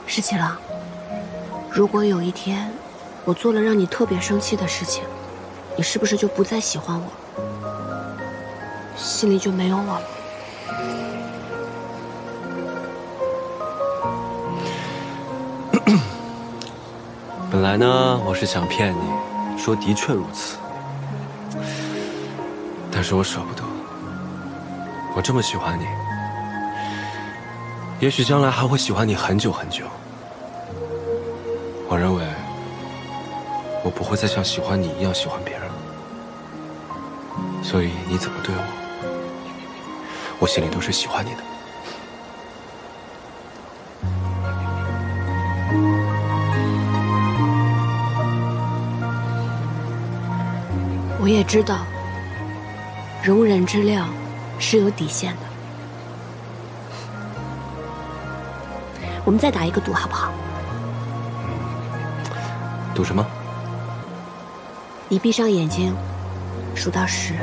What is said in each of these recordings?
石七郎，如果有一天我做了让你特别生气的事情，你是不是就不再喜欢我了？心里就没有我了？本来呢，我是想骗你，说的确如此，但是我舍不得。我这么喜欢你，也许将来还会喜欢你很久很久。我认为，我不会再像喜欢你一样喜欢别人了。所以你怎么对我，我心里都是喜欢你的。我也知道，容忍之量是有底线的。我们再打一个赌，好不好？赌什么？你闭上眼睛，数到10。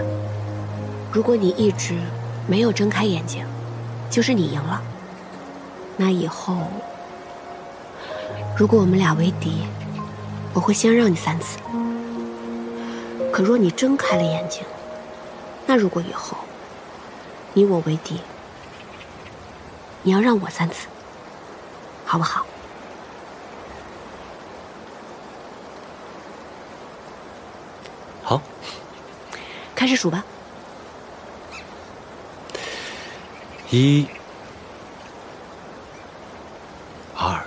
如果你一直没有睁开眼睛，就是你赢了。那以后，如果我们俩为敌，我会先让你3次。可若你睁开了眼睛，那如果以后你我为敌，你要让我3次，好不好？好，开始数吧。1、2、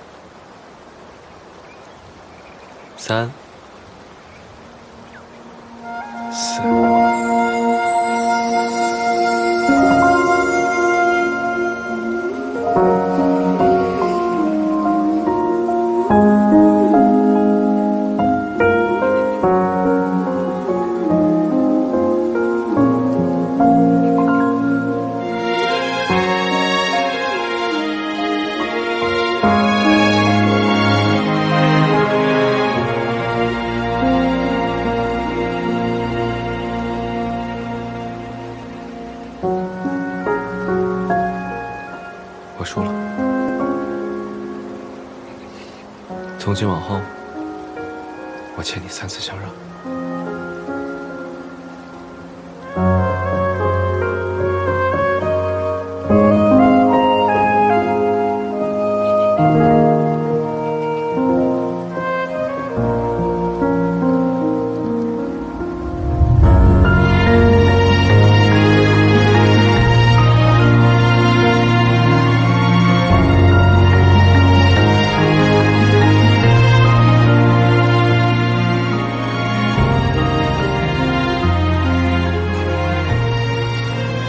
3、4。我输了。从今往后，我欠你3次相让。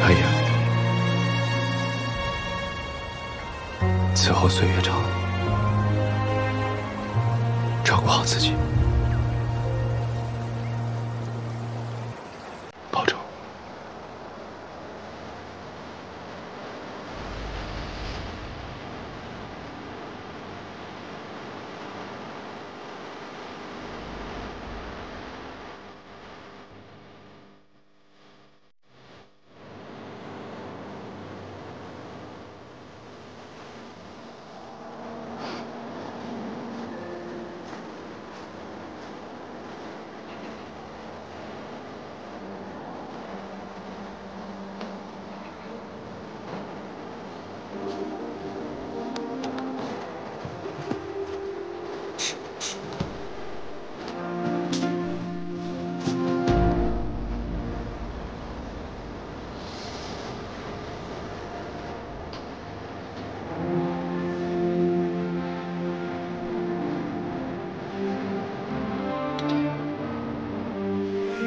可以啊，此后岁月长，照顾好自己，保重。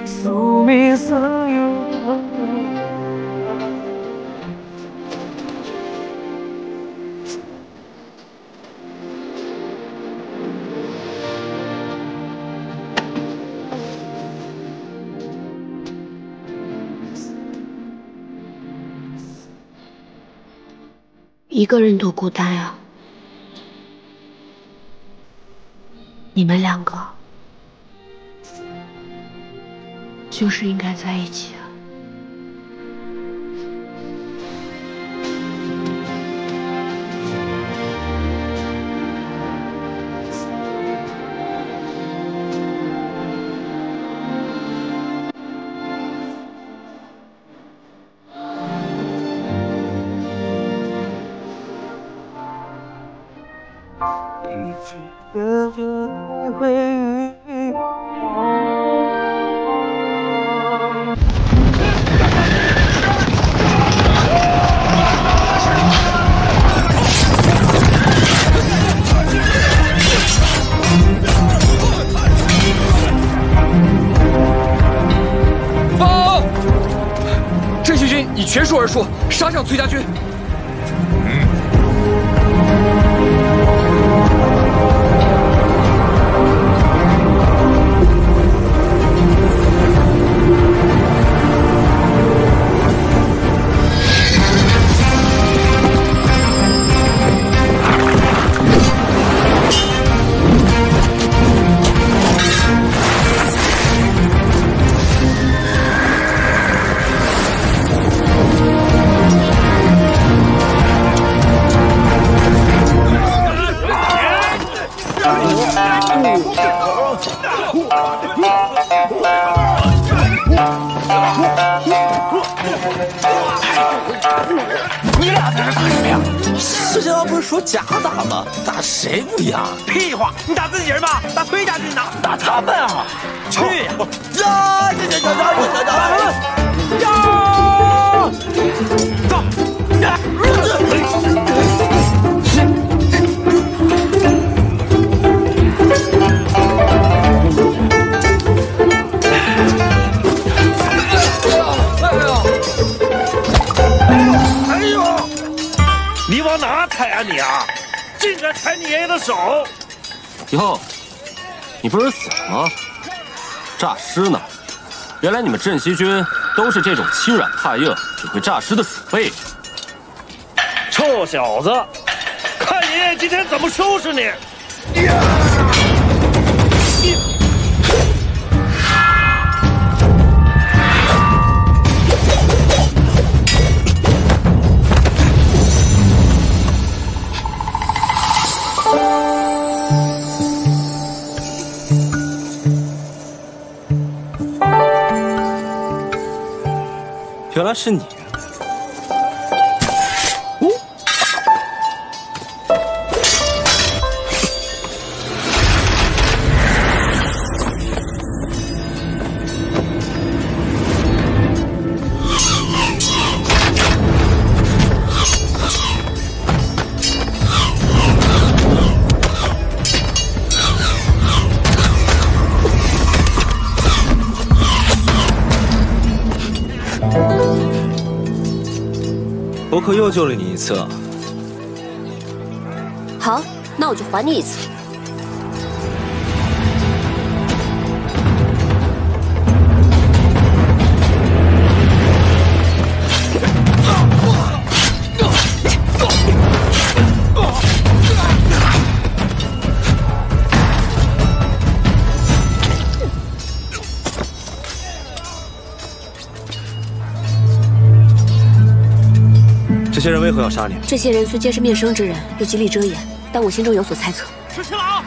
宿命似有。一个人多孤单啊！你们2个就是应该在一起啊！得着你会与报！郑西军以全数而数杀向崔家军。你俩在这打什么呀？石家不是说假打吗？打谁不一样？屁话！你打自己人吧，打崔家军呢？打他们啊！去呀！哎呦！你往哪踩啊你啊！竟然踩你爷爷的手！哟，你不是死了吗？诈尸呢？原来你们镇西军都是这种欺软怕硬、只会诈尸的鼠辈。臭小子，看爷爷今天怎么收拾你！原来是你。我可又救了你一次。好，那我就还你一次。这些人为何要杀你？这些人虽皆是面生之人，又极力遮掩，但我心中有所猜测。石七郎，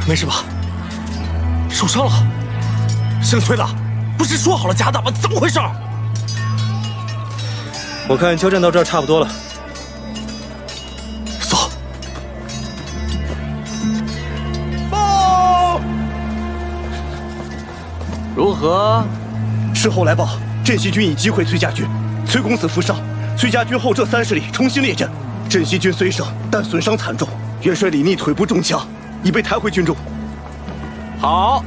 没事吧？受伤了？姓崔的，不是说好了假打吗？怎么回事？我看交战到这儿差不多了，走。报！如何？事后来报，镇西军已击溃崔家军，崔公子负伤，崔家军后撤30里，重新列阵。镇西军虽胜，但损伤惨重，元帅李逆腿部中枪，已被抬回军中。好，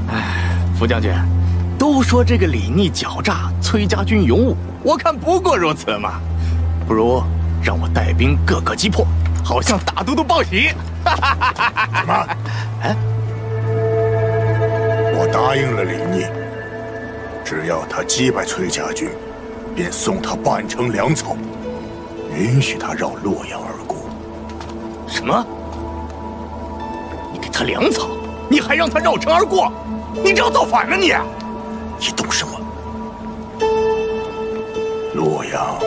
哎，副将军，都说这个李逆狡诈，崔家军勇武，我看不过如此嘛。不如让我带兵各个击破，好向大都督报喜。什么？哎，我答应了李逆，只要他击败崔家军，便送他半城粮草，允许他绕洛阳而过。什么？你给他粮草，你还让他绕城而过？你这要造反呢你！你懂什么？洛阳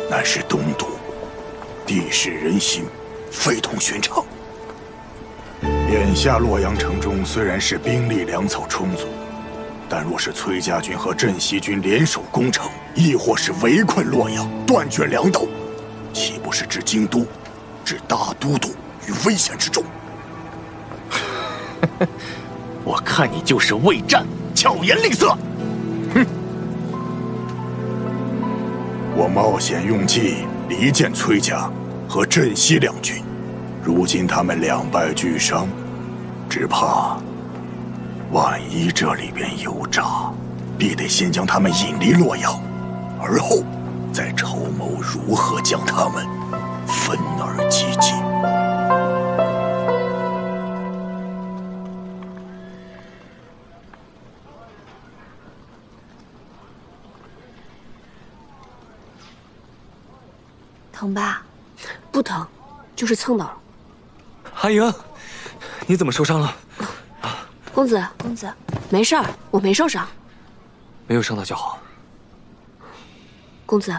乃是东都，地势人心，非同寻常。眼下洛阳城中虽然是兵力粮草充足，但若是崔家军和镇西军联手攻城，亦或是围困洛阳，断绝粮道，岂不是置京都、置大都督于危险之中？我看你就是畏战，巧言令色。哼！我冒险用计离间崔家和镇西两军，如今他们两败俱伤，只怕万一这里边有诈，必得先将他们引离洛阳，而后再筹谋如何将他们分而击尽。疼吧？不疼，就是蹭到了。阿莹，你怎么受伤了？公子，公子，没事儿，我没受伤。没有伤到就好。公子，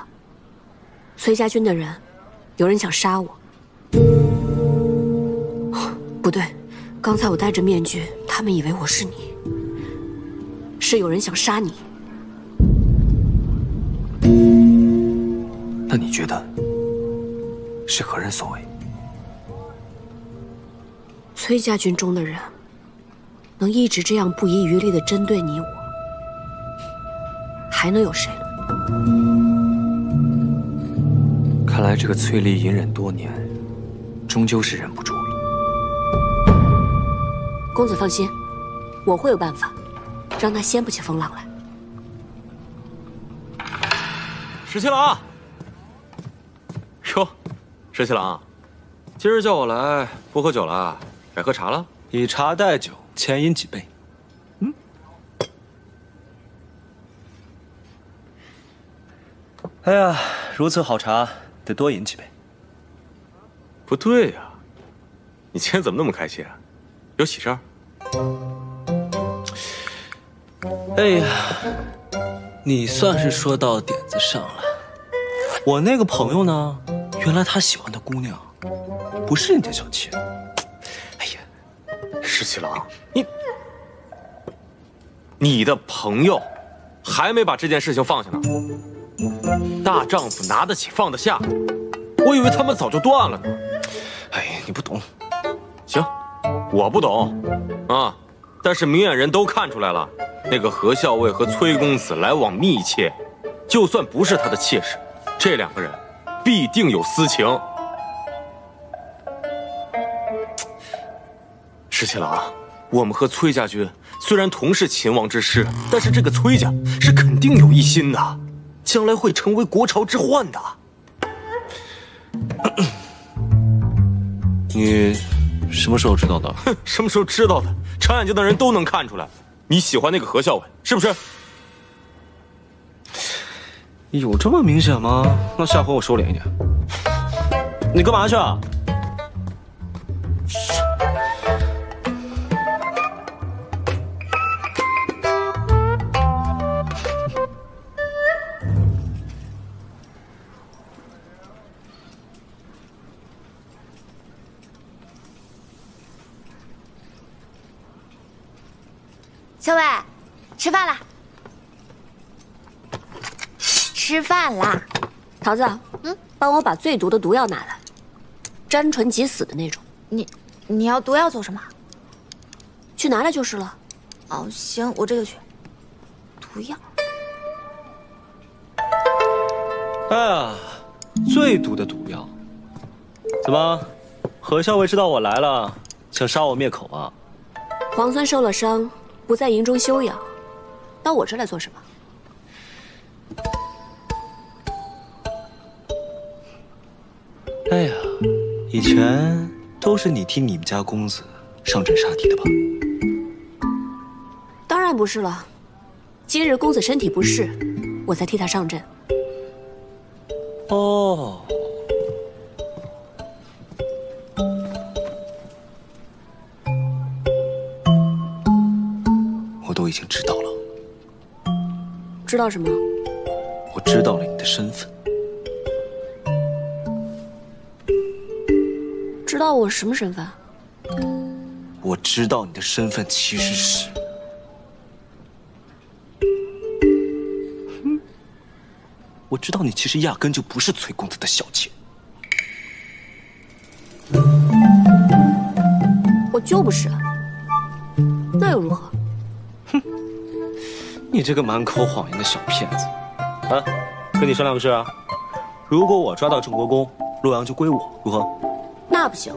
崔家军的人，有人想杀我。不对，刚才我戴着面具，他们以为我是你。是有人想杀你。那你觉得是何人所为？崔家军中的人，能一直这样不遗余力地针对你我，还能有谁呢？看来这个崔丽隐忍多年，终究是忍不住了。公子放心，我会有办法，让他掀不起风浪来。石七郎，哟，石七郎，今儿叫我来不喝酒了，改喝茶了？以茶代酒，钱饮几杯。哎呀，如此好茶，得多饮几杯。不对呀，你今天怎么那么开心啊？有喜事儿？哎呀，你算是说到点子上了。我那个朋友呢，原来他喜欢的姑娘，不是你的小妾。哎呀，石七郎，你的朋友还没把这件事情放下呢。大丈夫拿得起放得下，我以为他们早就断了呢。哎呀，你不懂。行，我不懂啊，但是明眼人都看出来了，那个何校尉和崔公子来往密切，就算不是他的妾室，这两个人必定有私情。石七郎，我们和崔家军虽然同是秦王之师，但是这个崔家是肯定有一心的，将来会成为国朝之患的。你什么时候知道的？哼，什么时候知道的？长眼睛的人都能看出来，你喜欢那个何校尉，是不是？有这么明显吗？那下回我收敛一点。你干嘛去啊？小伟，吃饭啦！吃饭啦！桃子，帮我把最毒的毒药拿来，沾唇即死的那种。你要毒药做什么？去拿来就是了。哦，行，我这就去。毒药。哎呀，最毒的毒药。怎么，何校尉知道我来了，想杀我灭口啊？皇孙受了伤，不在营中休养，到我这来做什么？哎呀，以前都是你替你们家公子上阵杀敌的吧？当然不是了，今日公子身体不适，我才替他上阵。哦，我都已经知道了。知道什么？我知道了你的身份。知道我什么身份？我知道你的身份其实是……我知道你其实压根就不是崔公子的小妾。就不是。那又如何？哼，你这个满口谎言的小骗子！啊，跟你商量个事啊，如果我抓到郑国公，洛阳就归我，如何？那不行，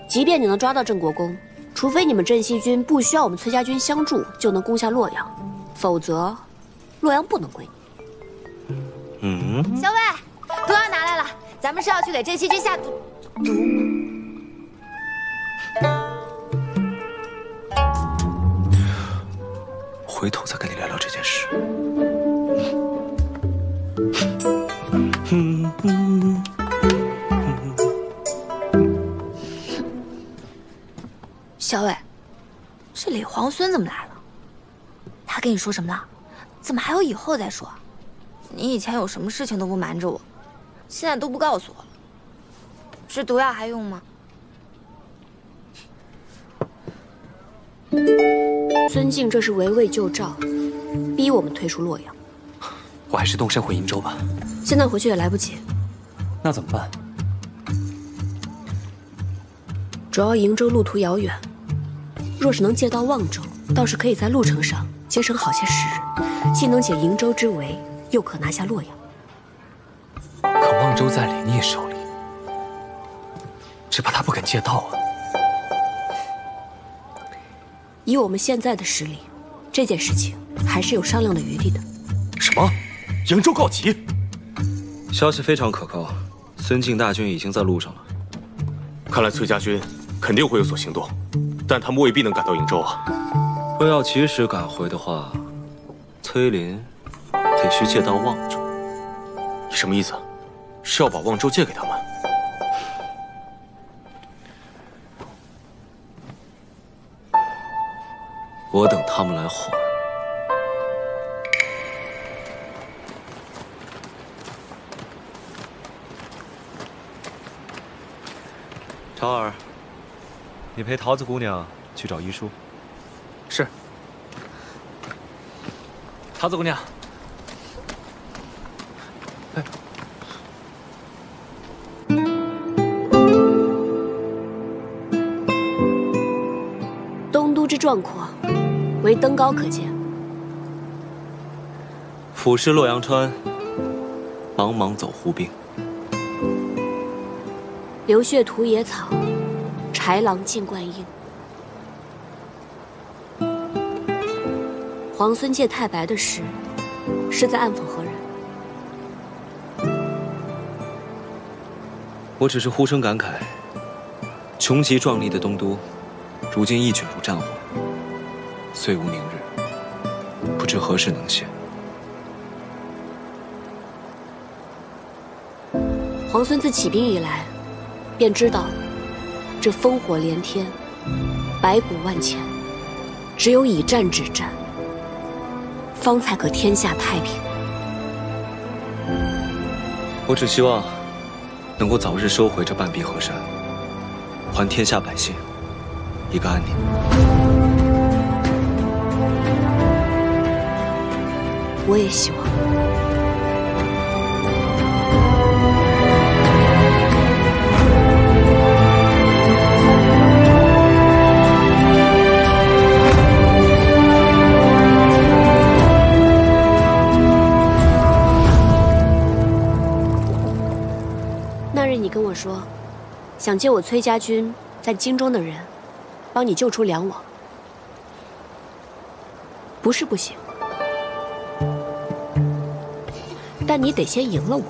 即便你能抓到郑国公，除非你们镇西军不需要我们崔家军相助就能攻下洛阳，否则洛阳不能归你。小伟，毒药拿来了，咱们是要去给镇西军下毒。回头再跟你聊聊这件事。小伟，这李皇孙怎么来了？他跟你说什么了？怎么还有以后再说？你以前有什么事情都不瞒着我，现在都不告诉我了。这毒药还用吗？孙敬这是围魏救赵，逼我们退出洛阳。我还是动身回瀛州吧。现在回去也来不及。那怎么办？主要瀛州路途遥远，若是能借到望州，倒是可以在路程上节省好些时日，既能解瀛州之围，又可拿下洛阳。可望州在李逆手里，只怕他不肯借道啊。以我们现在的实力，这件事情还是有商量的余地的。什么？瀛州告急？消息非常可靠，孙敬大军已经在路上了。看来崔家军肯定会有所行动，但他们未必能赶到瀛州啊。若要及时赶回的话，崔林得需借到望州。你什么意思？是要把望州借给他们？我等他们来还。长儿，你陪桃子姑娘去找医书。是。桃子姑娘，哎，东都之壮阔，唯登高可见。俯视洛阳川，茫茫走胡兵。流血屠野草，豺狼尽灌婴。皇孙借太白的事，是在暗讽何人？我只是忽生感慨，穷极壮丽的东都，如今一卷入战火，虽无宁日，不知何时能现。皇孙自起兵以来，便知道，这烽火连天，白骨万千，只有以战止战，方才可天下太平。我只希望能够早日收回这半壁河山，还天下百姓一个安宁。我也希望。那日你跟我说，想借我崔家军在京中的人，帮你救出梁王，不是不行，但你得先赢了我。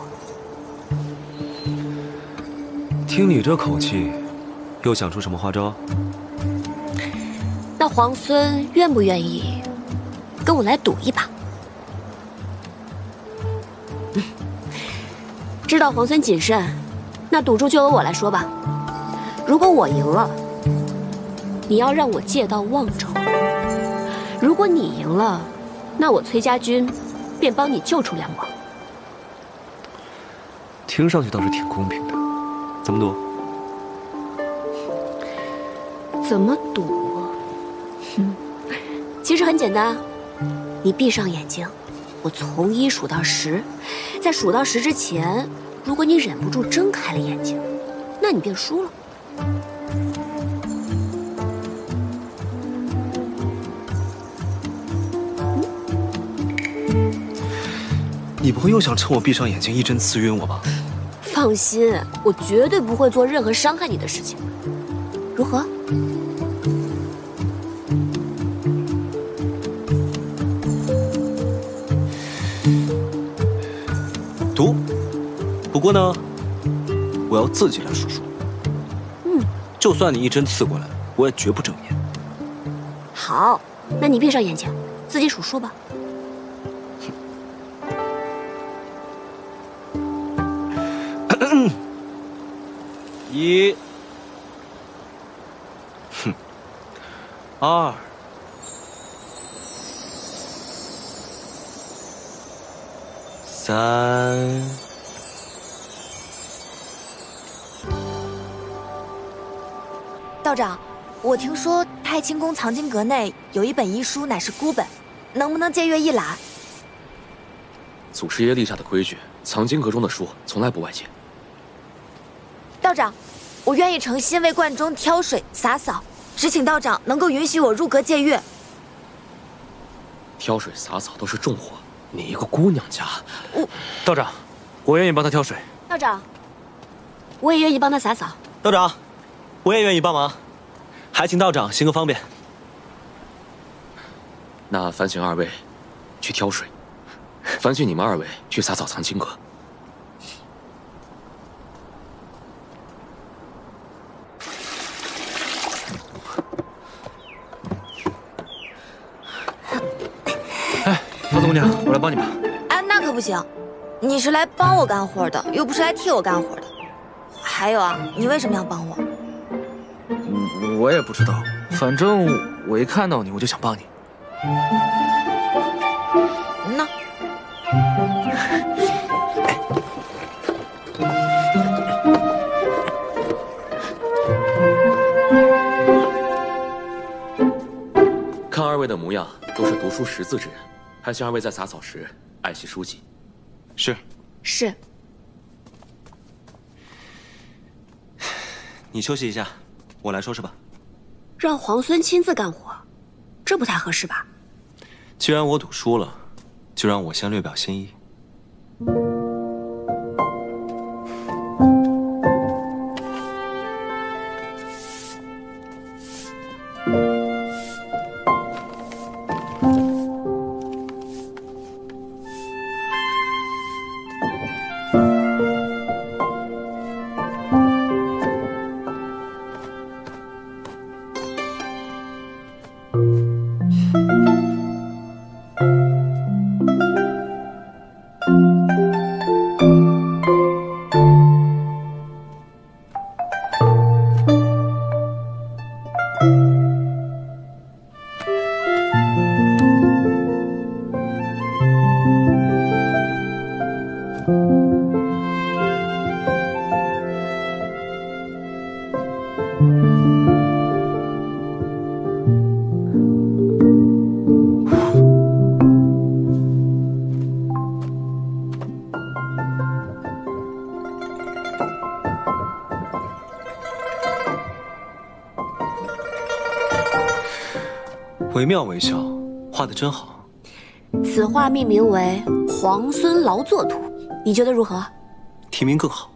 听你这口气，又想出什么花招？那皇孙愿不愿意跟我来赌一把？知道皇孙谨慎，那赌注就由我来说吧。如果我赢了，你要让我借到望州；如果你赢了，那我崔家军便帮你救出梁王。听上去倒是挺公平的，怎么赌？怎么赌？其实很简单，你闭上眼睛，我从1数到10，在数到10之前，如果你忍不住睁开了眼睛，那你便输了。你不会又想趁我闭上眼睛一针刺晕我吧？放心，我绝对不会做任何伤害你的事情。如何？毒。不过呢，我要自己来数数。就算你一针刺过来，我也绝不正面。好，那你闭上眼睛，自己数数吧。1，2，3，道长，我听说太清宫藏经阁内有一本医书，乃是孤本，能不能借阅一览？祖师爷立下的规矩，藏经阁中的书从来不外借。道长，我愿意诚心为观中挑水洒扫，只请道长能够允许我入阁借阅。挑水洒扫都是重活，你一个姑娘家，道长，我愿意帮他挑水。道长，我也愿意帮他洒扫。道长，我也愿意帮忙，还请道长行个方便。那烦请二位去挑水，烦请你们二位去洒扫藏经阁。桃子姑娘，我来帮你吧。哎，那可不行，你是来帮我干活的，又不是来替我干活的。还有啊，你为什么要帮我？我也不知道，反正我一看到你，我就想帮你。那。看二位的模样，都是读书识字之人，还请二位在洒扫时爱惜书籍。是。是。你休息一下，我来收拾吧。让皇孙亲自干活，这不太合适吧？既然我赌输了，就让我先略表心意。惟妙惟肖，画得真好。此画命名为《皇孙劳作图》，你觉得如何？题名更好。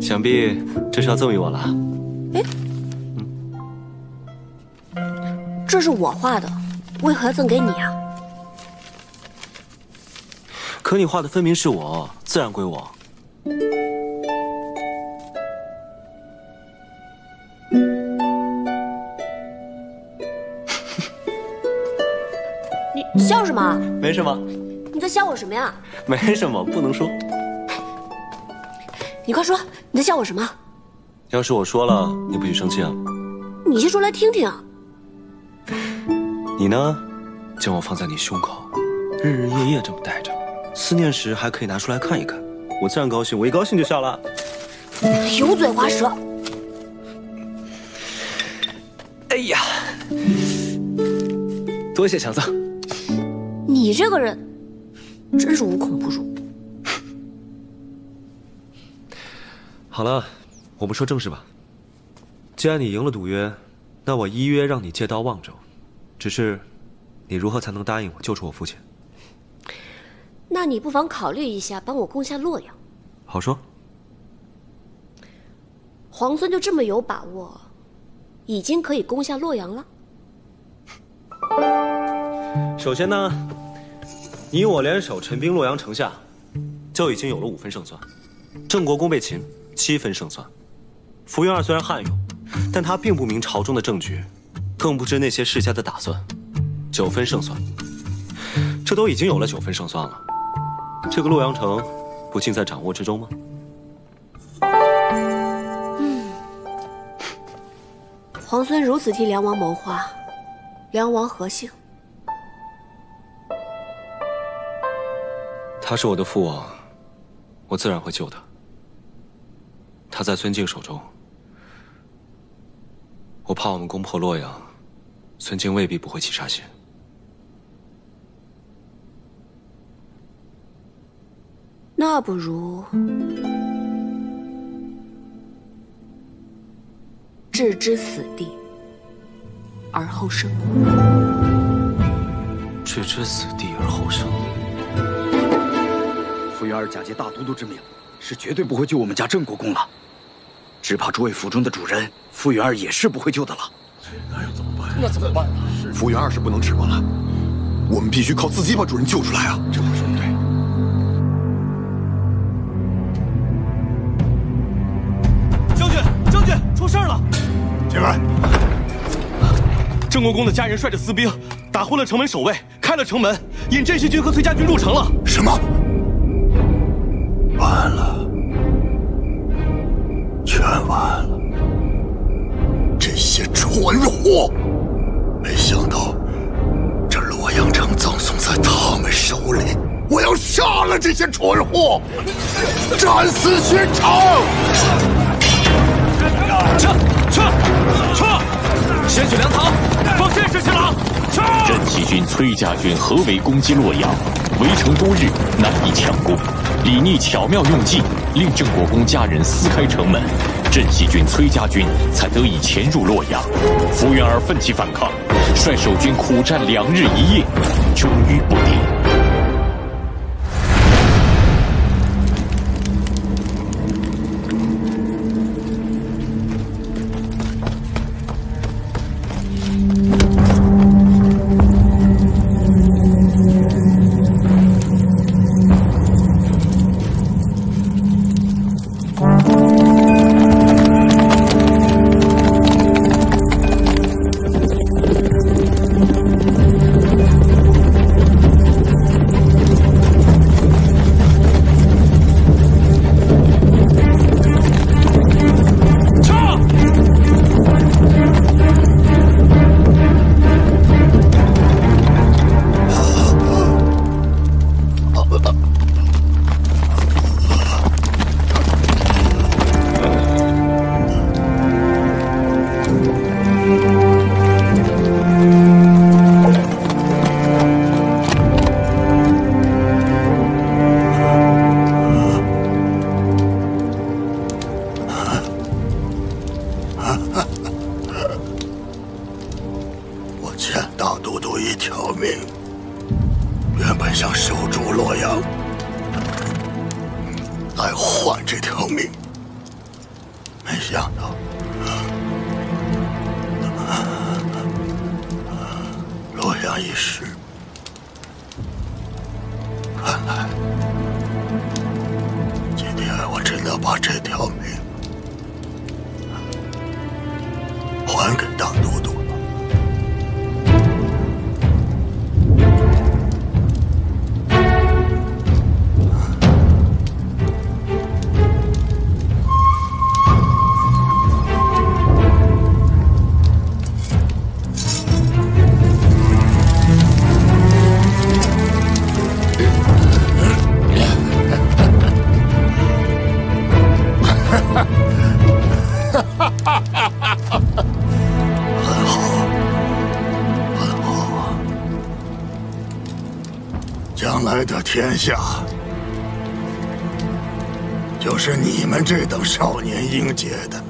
想必这是要赠予我了。哎，这是我画的，为何要赠给你啊？可你画的分明是我，自然归我。你笑什么？没什么。你在笑我什么呀？没什么，不能说。你快说，你在笑我什么？要是我说了，你不许生气啊？你先说来听听啊。你呢，将我放在你胸口，日日夜夜这么带着，思念时还可以拿出来看一看，我自然高兴，我一高兴就笑了。油嘴滑舌。哎呀，多谢强赠。你这个人，真是无孔不入。好了，我们说正事吧。既然你赢了赌约，那我依约让你借刀望州。只是，你如何才能答应我救出我父亲？那你不妨考虑一下，帮我攻下洛阳。好说。皇孙就这么有把握，已经可以攻下洛阳了？首先呢，你我联手陈兵洛阳城下，就已经有了5分胜算。郑国公被擒，7分胜算。福云儿虽然悍勇，但他并不明朝中的政局，更不知那些世家的打算。9分胜算，这都已经有了9分胜算了。这个洛阳城，不尽在掌握之中吗？皇孙如此替梁王谋划，梁王何幸？他是我的父王，我自然会救他。他在孙敬手中，我怕我们攻破洛阳，孙敬未必不会起杀心。那不如置之死地而后生。置之死地而后生。傅云儿假借大都督之名，是绝对不会救我们家郑国公了。只怕诸位府中的主人，傅云儿也是不会救的了。那要怎么办？那怎么办呢？傅云儿是不能指望了，我们必须靠自己把主人救出来啊！这话说得对。将军，出事了！进来。郑国公的家人率着私兵打昏了城门守卫，开了城门，引镇西军和崔家军入城了。什么？完了，全完了！这些蠢货，没想到这洛阳城葬送在他们手里。我要杀了这些蠢货，斩死寻常！撤！先去粮堂，放阵势去了。镇西军崔家军合围攻击洛阳，围城多日，难以强攻。李逆巧妙用计，令郑国公家人撕开城门，镇西军崔家军才得以潜入洛阳。福原儿奋起反抗，率守军苦战2日1夜，终于不敌。将来的天下，就是你们这等少年英杰的。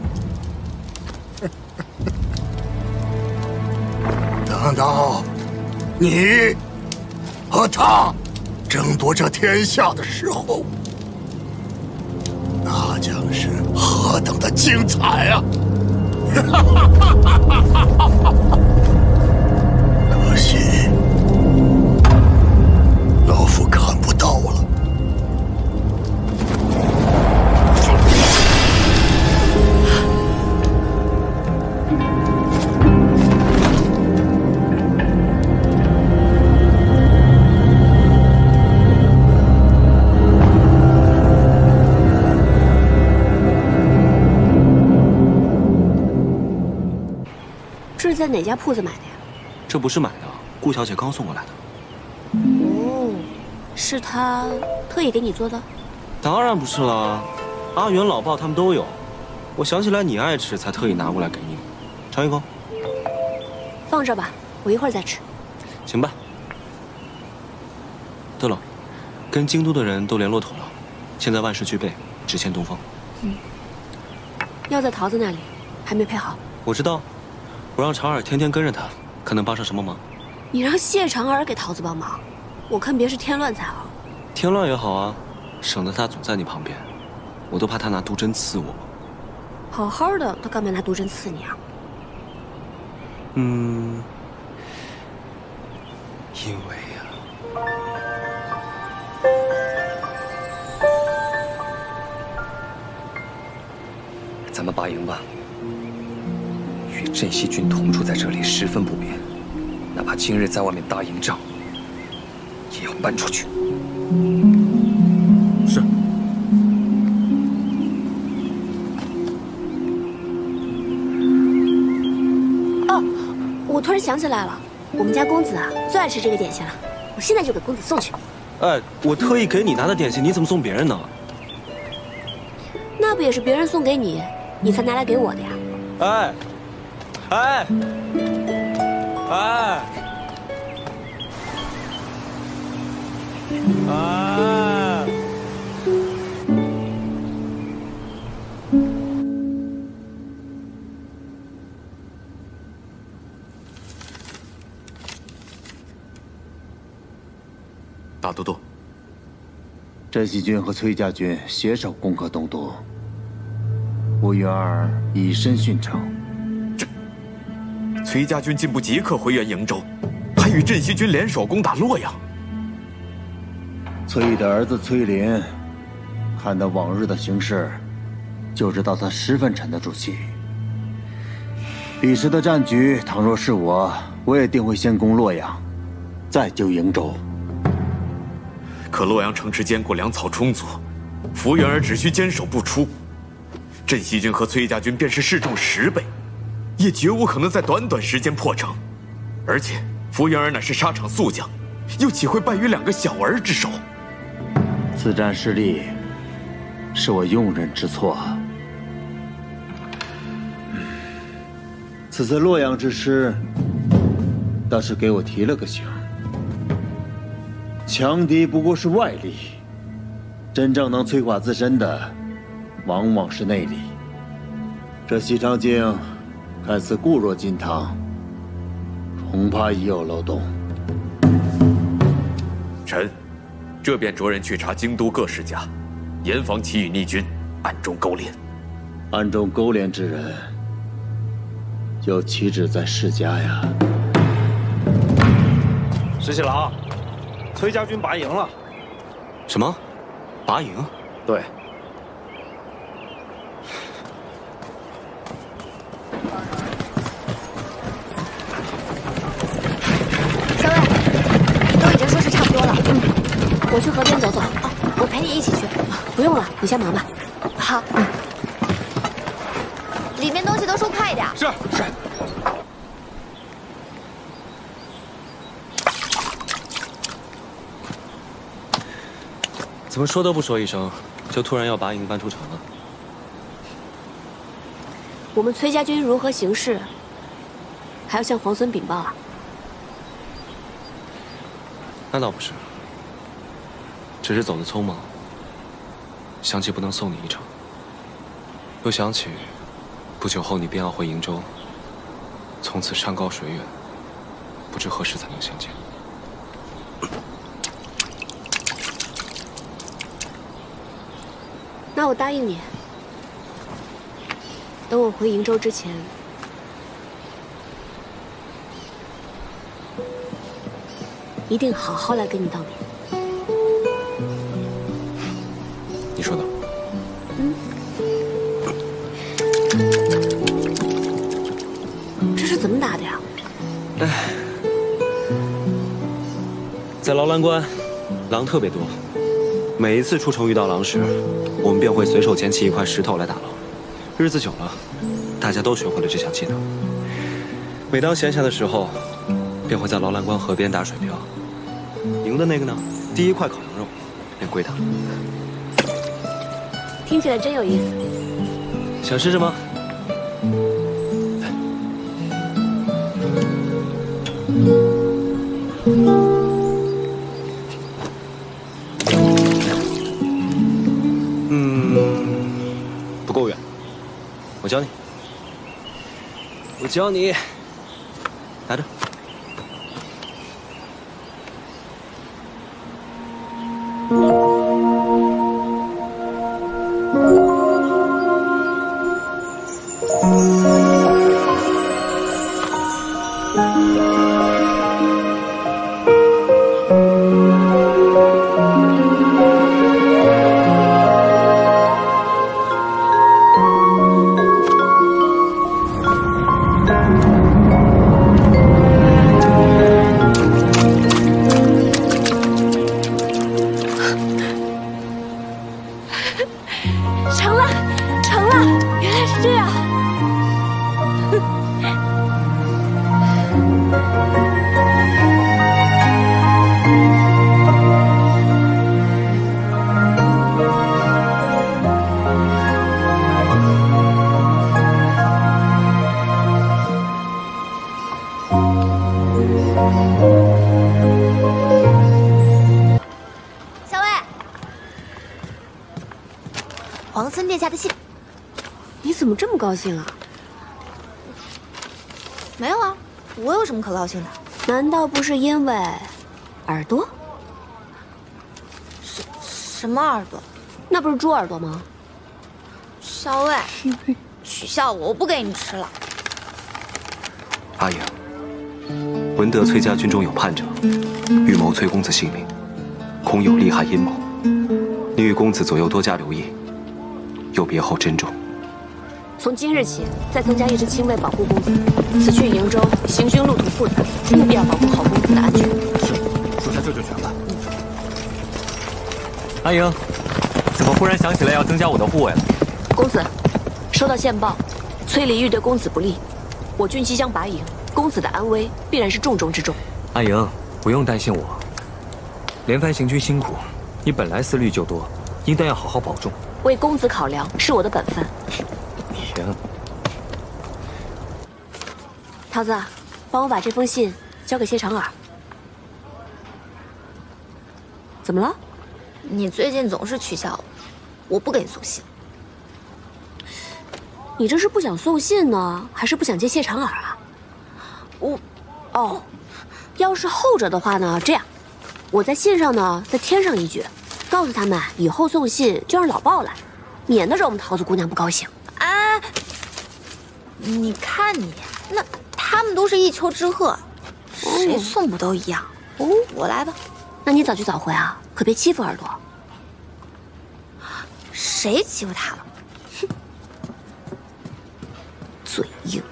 等到你和他争夺这天下的时候，那将是何等的精彩啊！可惜，老夫看不到了。这是在哪家铺子买的呀？这不是买的，顾小姐刚送过来的。哦，是她特意给你做的？当然不是了，阿元、老鲍他们都有。我想起来你爱吃，才特意拿过来给你。尝一口。放这吧，我一会儿再吃。行吧。对了，跟京都的人都联络妥了，现在万事俱备，只欠东风。药在桃子那里，还没配好。我知道。我让长耳天天跟着他，看能帮上什么忙。你让谢长耳给桃子帮忙，我看别是添乱才好。添乱也好啊，省得他总在你旁边，我都怕他拿毒针刺我。好好的，他干嘛拿毒针刺你啊？因为呀，咱们拔营吧。与镇西军同住在这里十分不便，哪怕今日在外面打营仗，也要搬出去。是。哦，我突然想起来了，我们家公子啊最爱吃这个点心了，我现在就给公子送去。哎，我特意给你拿的点心，你怎么送别人呢？那不也是别人送给你，你才拿来给我的呀？哎。哎，哎，哎！大都督，镇西军和崔家军携手攻克东都，吴云儿以身殉城。崔家军进不即刻回援瀛州，还与镇西军联手攻打洛阳。崔毅的儿子崔林，看到往日的形势，就知道他十分沉得住气。彼时的战局，倘若是我，我也定会先攻洛阳，再救瀛州。可洛阳城池坚固，粮草充足，福原儿只需坚守不出，镇西军和崔家军便是士众10倍。也绝无可能在短短时间破城，而且福原儿乃是沙场宿将，又岂会败于2个小儿之手？此战失利，是我用人之错。此次洛阳之失，倒是给我提了个醒。强敌不过是外力，真正能摧垮自身的，往往是内力。这西长京看似固若金汤，恐怕已有漏洞。臣这便着人去查京都各世家，严防其与逆军暗中勾连。暗中勾连之人，又岂止在世家呀？石七郎，崔家军拔营了。什么？拔营？对。小魏，都已经收拾差不多了。我去河边走走。啊，我陪你一起去。不用了，你先忙吧。好。里面东西都收快一点。是。怎么说都不说一声，就突然要拔营搬出城了？我们崔家军如何行事，还要向皇孙禀报啊？那倒不是，只是走得匆忙，想起不能送你一程，又想起不久后你便要回瀛州，从此山高水远，不知何时才能相见。那我答应你，等我回瀛州之前，一定好好来跟你道别。你说的。这是怎么打的呀？哎，在劳兰关，狼特别多。每一次出城遇到狼时，我们便会随手捡起一块石头来打狼。日子久了，大家都学会了这项技能。每当闲暇的时候，便会在劳兰关河边打水漂。赢的那个呢，第一块烤羊肉便归他。听起来真有意思。想试试吗？不够远，我教你。我教你，拿着。皇孙殿下的信。你怎么这么高兴啊？没有啊，我有什么可高兴的？难道不是因为耳朵？什么耳朵？那不是猪耳朵吗？校尉，取笑我，我不给你吃了。阿莹，闻得崔家军中有叛者，预谋崔公子性命，恐有利害阴谋。你与公子左右多加留意，有别后珍重。从今日起，再增加一支亲卫保护公子。此去瀛州，行军路途复杂，务必要保护好公子的安全。是，属下这就全办。阿莹，怎么忽然想起来要增加我的护卫了？公子，收到线报，崔离玉对公子不利，我军即将拔营，公子的安危必然是重中之重。阿莹，不用担心我。连番行军辛苦，你本来思虑就多，应当要好好保重。为公子考量是我的本分。行。桃子，帮我把这封信交给谢长耳。怎么了？你最近总是取笑我，不给你送信。你这是不想送信呢，还是不想接谢长耳啊？要是后者的话呢，这样，我在信上呢再添上一句，告诉他们以后送信就让老鲍来，免得惹我们桃子姑娘不高兴。啊！你看你，那他们都是一丘之貉，谁送不都一样？我来吧。那你早去早回啊，可别欺负耳朵。谁欺负他了？哼，嘴硬。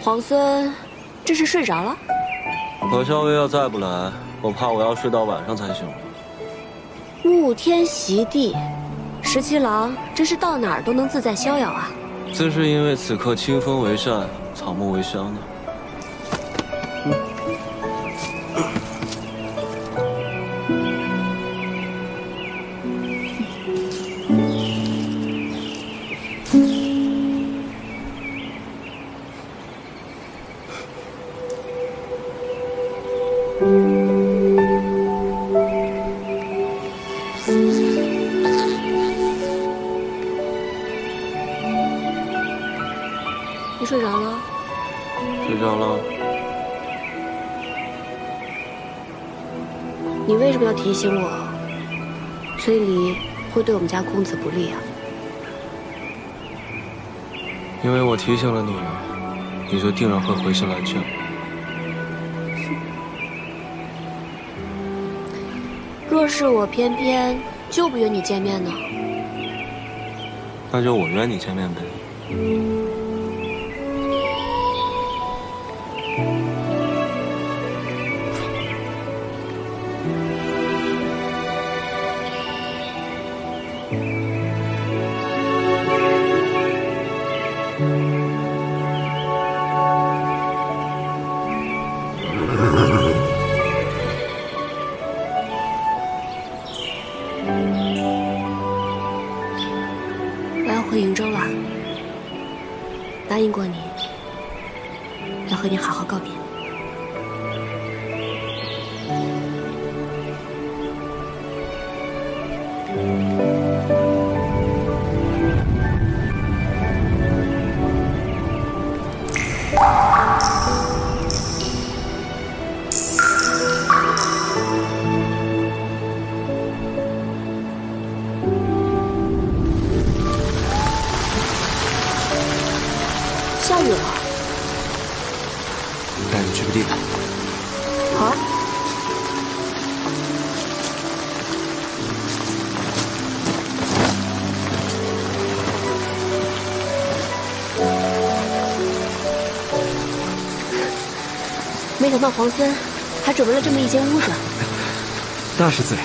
皇孙这是睡着了？何校尉要再不来，我怕我要睡到晚上才行了。沐天席地，17郎真是到哪儿都能自在逍遥啊！自是因为此刻清风为善，草木为香呢。你睡着了？睡着了。你为什么要提醒我？崔离会对我们家公子不利啊？因为我提醒了你，你就定然会回心来劝。若是我偏偏就不约你见面呢？那就我约你见面呗。我要回瀛州了，答应过你，要和你好好告别。下雨了，带你去个地方。好啊。没想到皇孙还准备了这么一间屋子。那是自然。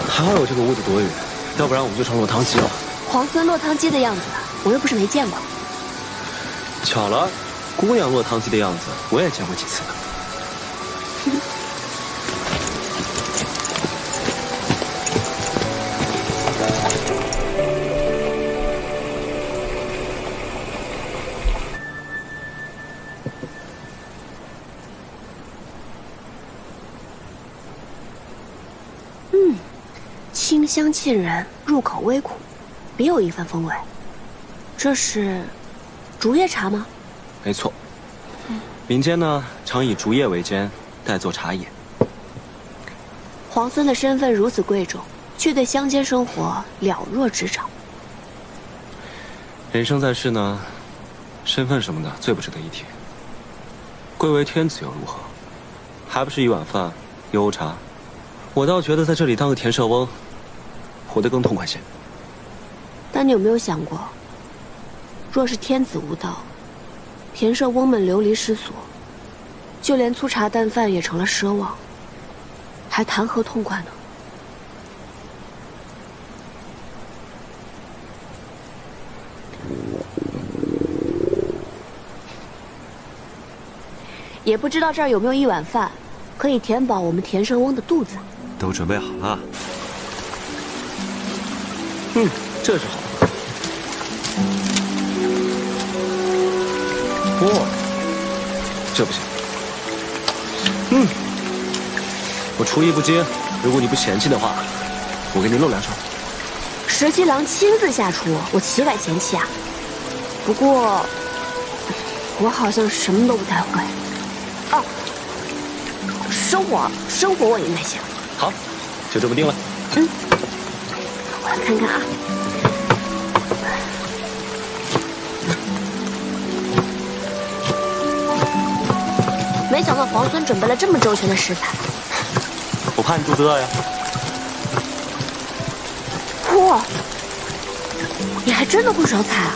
还好有这个屋子躲雨，要不然我们就成落汤鸡了。皇孙落汤鸡的样子，我又不是没见过。巧了，姑娘落汤鸡的样子，我也见过几次呢。清香沁人，入口微苦，别有一番风味。这是竹叶茶吗？没错。民间呢，常以竹叶为煎，代做茶饮。皇孙的身份如此贵重，却对乡间生活了若指掌。人生在世呢，身份什么的最不值得一提。贵为天子又如何？还不是一碗饭，悠茶。我倒觉得在这里当个田舍翁，活得更痛快些。但你有没有想过，若是天子无道，田舍翁们流离失所，就连粗茶淡饭也成了奢望，还谈何痛快呢？也不知道这儿有没有一碗饭，可以填饱我们田舍翁的肚子。都准备好了。这是好。哦，这不行。我厨艺不精，如果你不嫌弃的话，我给你露两手。17郎亲自下厨，我岂敢嫌弃啊？不过，我好像什么都不太会。哦，生火我应该行。好，就这么定了。我来看看啊。没想到皇孙准备了这么周全的食材。怕你肚子饿呀？哇，你还真的会烧菜啊？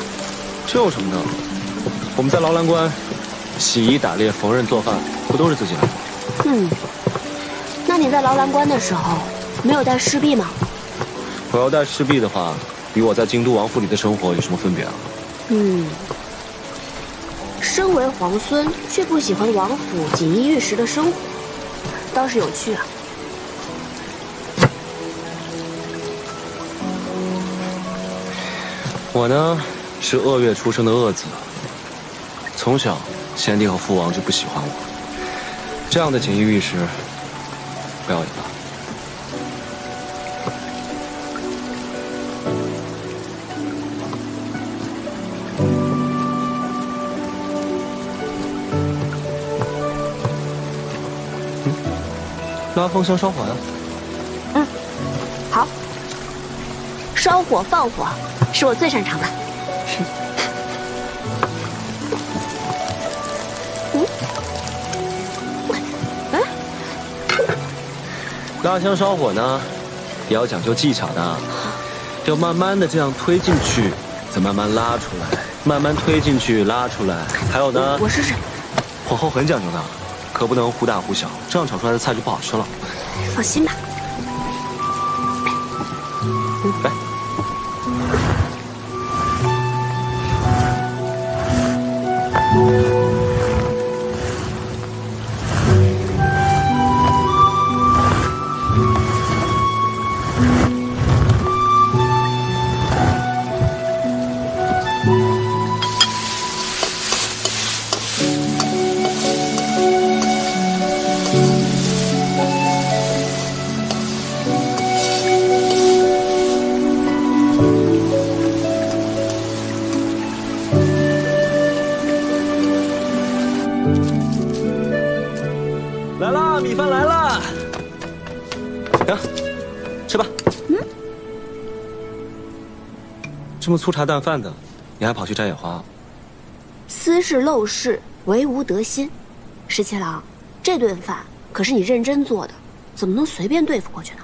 这有什么的？我们在劳兰关，洗衣、打猎、缝纫、做饭，不都是自己来的？嗯，那你在劳兰关的时候没有带侍婢吗？我要带侍婢的话，与我在京都王府里的生活有什么分别啊？嗯，身为皇孙却不喜欢王府锦衣玉食的生活，倒是有趣啊。我呢，是恶月出生的恶子，从小先帝和父王就不喜欢我，这样的锦衣玉食，不要也罢。拉风箱烧火呀。嗯，好。烧火放火是我最擅长的。拉香烧火呢，也要讲究技巧的，要慢慢的这样推进去，再慢慢拉出来，慢慢推进去拉出来。还有呢，我试试。火候很讲究的，可不能忽大忽小，这样炒出来的菜就不好吃了。放心吧。来。来啦，米饭来啦！行，吃吧。嗯。这么粗茶淡饭的，你还跑去摘野花？私事陋室，唯吾德馨。十七郎，这顿饭可是你认真做的，怎么能随便对付过去呢？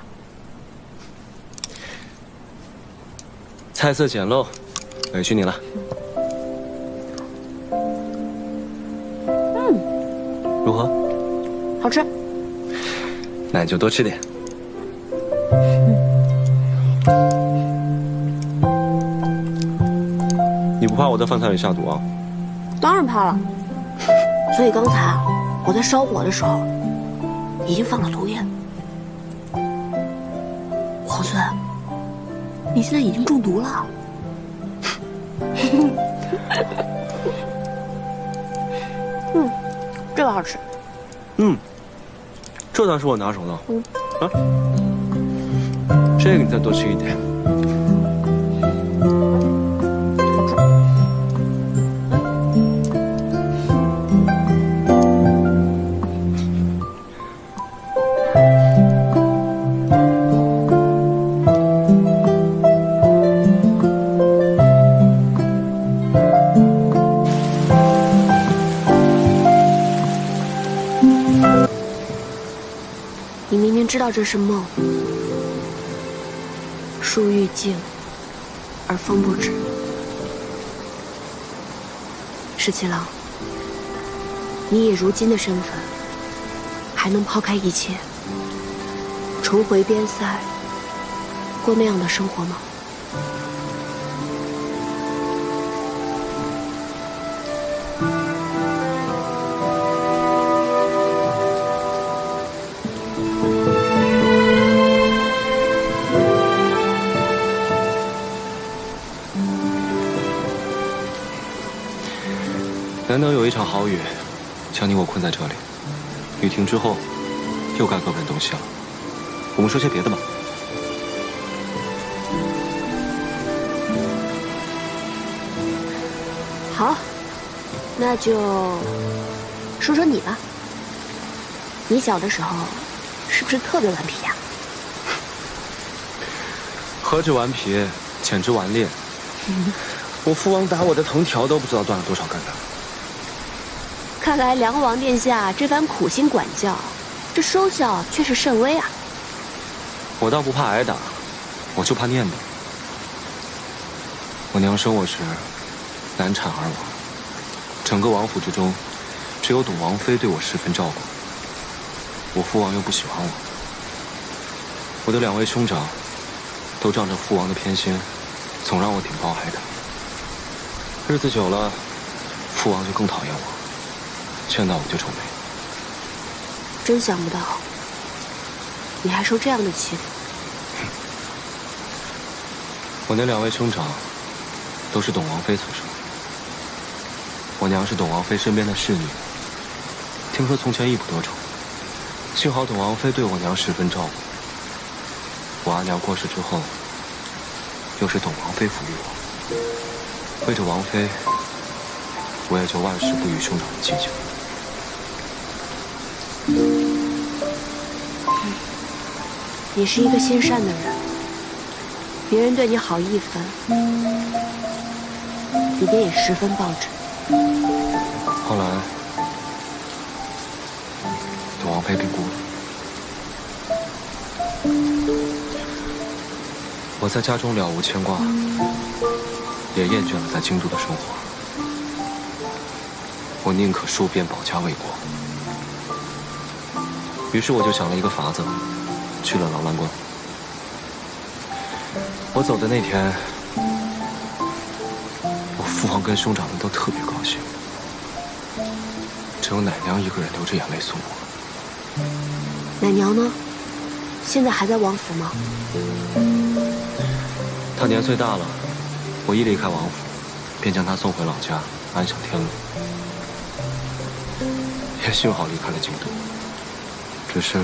菜色简陋，委屈你了。嗯。如何？好吃。那你就多吃点。你不怕我在饭菜里下毒啊？当然怕了。所以刚才我在烧火的时候，已经放了毒液。皇孙，你现在已经中毒了。嗯，这个好吃。嗯，这才是我拿手的。嗯，啊，这个你再多吃一点。你明明知道这是梦，树欲静而风不止。十七郎，你以如今的身份，还能抛开一切，重回边塞，过那样的生活吗？难得有一场好雨，将你我困在这里。雨停之后，又该各奔东西了。我们说些别的吧。好，那就说说你吧。你小的时候是不是特别顽皮呀？何止顽皮，简直顽劣。我父王打我的藤条都不知道断了多少根呢。看来梁王殿下这番苦心管教，这收效却是甚微啊。我倒不怕挨打，我就怕念叨。我娘生我时难产而亡，整个王府之中，只有董王妃对我十分照顾。我父王又不喜欢我，我的2位兄长都仗着父王的偏心，总让我顶包挨打。日子久了，父王就更讨厌我，见到我就皱眉。真想不到，你还受这样的欺负。我那2位兄长都是董王妃所生，我娘是董王妃身边的侍女，听说从前一不多愁，幸好董王妃对我娘十分照顾。我阿娘过世之后，又是董王妃抚育我，为着王妃，我也就万事不与兄长计较。你是一个心善的人，别人对你好一分，你便也十分报之。后来，董王妃病故了，我在家中了无牵挂，也厌倦了在京都的生活。我宁可戍边保家卫国。于是我就想了一个法子，去了劳兰观。我走的那天，我父王跟兄长们都特别高兴，只有奶娘一个人流着眼泪送我。奶娘呢？现在还在王府吗？她年岁大了，我一离开王府，便将她送回老家，安享天伦。也幸好离开了京都，只是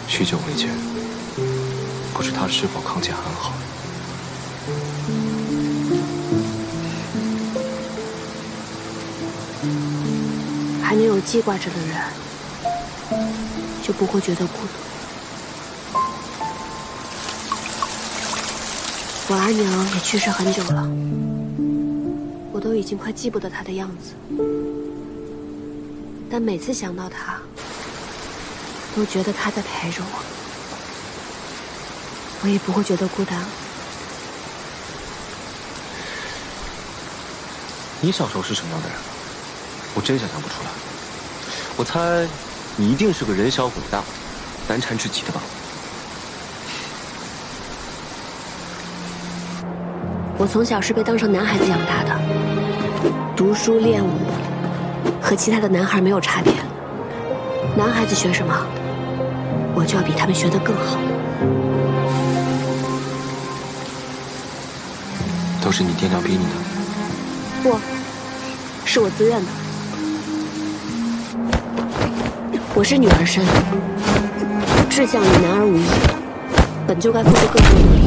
许久未见，不知她是否康健安好。还能有记挂着的人，就不会觉得孤独。我阿娘也去世很久了，我都已经快记不得她的样子，但每次想到她，都觉得她在陪着我，我也不会觉得孤单。你小时候是什么样的人？我真想象不出来。我猜你一定是个人小鬼大、难缠至极的吧？我从小是被当成男孩子养大的，读书练武和其他的男孩没有差别。男孩子学什么，我就要比他们学得更好。都是你爹娘逼你的？不，是我自愿的。我是女儿身，志向与男儿无异，本就该付出更多努力。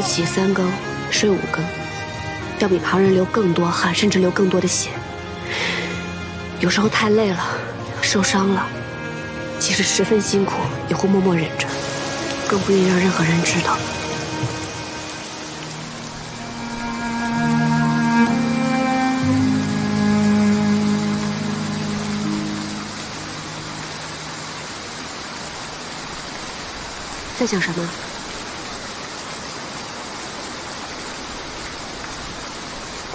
起3更，睡5更，要比旁人流更多汗，甚至流更多的血。有时候太累了，受伤了，即使十分辛苦，也会默默忍着，更不愿意让任何人知道。在想什么？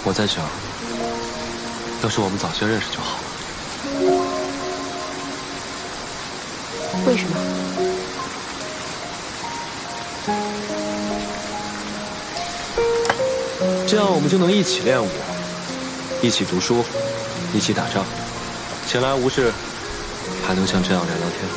我在想，要是我们早些认识就好了。为什么？这样我们就能一起练武，一起读书，一起打仗，闲来无事，还能像这样聊聊天。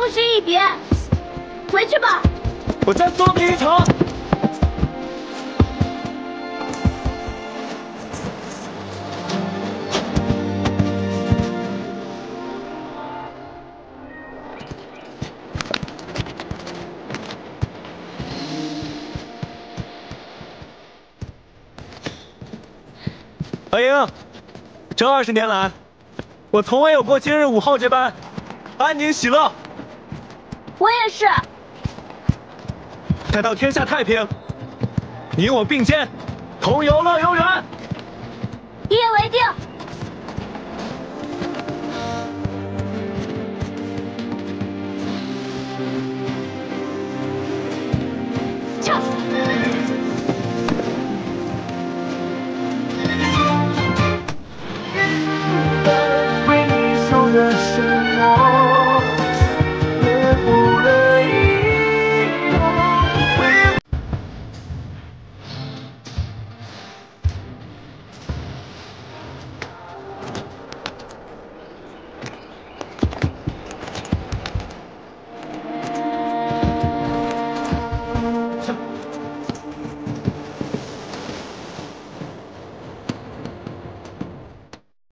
不惜一别。回去吧。我再送你一程。何英，这20年来，我从未有过今日午后这般安宁喜乐。我也是。待到天下太平，你我并肩，同游乐悠原。一言为定。